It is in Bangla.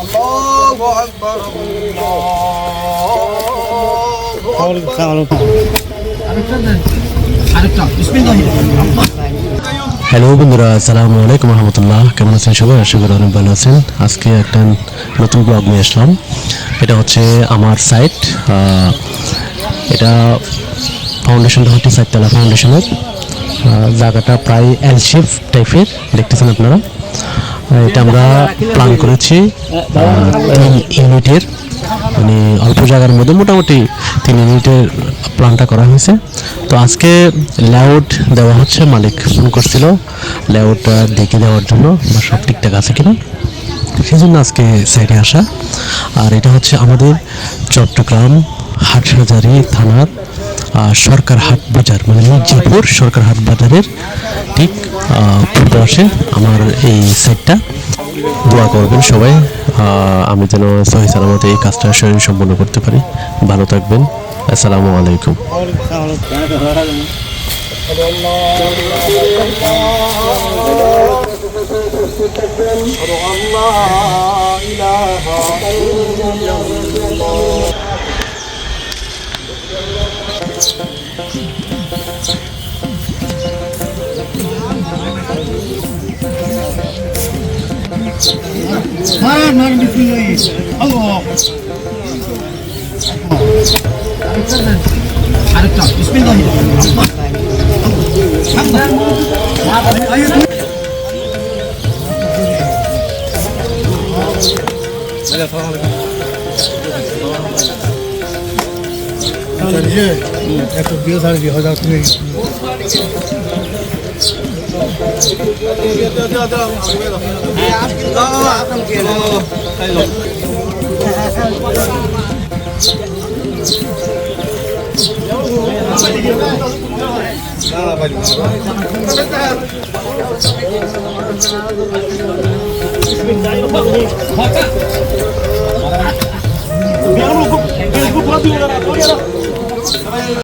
আল্লাহু আকবার হ্যালো বন্ধুরা, আসসালামু আলাইকুম রহমতুল্লাহ। কেমন আছেন সবাই? আশা করি অনেক ভালো আছেন। আজকে একটা নতুন ব্লগ নিয়ে আসলাম। এটা হচ্ছে আমার সাইট। এটা ফাউন্ডেশনটা হচ্ছে চারতলা ফাউন্ডেশনের। জায়গাটা প্রায় এল শেপ টাইপের দেখতেছেন আপনারা। এটা আমরা প্ল্যান করেছি 3 ইউনিটের, মানে অল্প জায়গার মধ্যে মোটামুটি 3 ইউনিটের প্ল্যানটা করা হয়েছে। তো আজকে লেআউট দেওয়া হচ্ছে, মালিক ফোন করছিল লেআউটটা দেখে দেওয়ার জন্য বা সব ঠিকঠাক আছে কিনা, সেই জন্য আজকে সাইডে আসা। আর এটা হচ্ছে আমাদের চট্টগ্রাম হাটহাজারী থানার সরকার হাট বাজার, মানে মির্জাপুর সরকার হাট বাজারের ঠিক পূর্ব পাশে আমার এই সাইডটা। দোয়া করবেন সবাই, আমি যেন সহি সালামতে এই কাজটা সম্পন্ন করতে পারি। ভালো থাকবেন। আসসালামু আলাইকুম। Biar lu, gua diulang,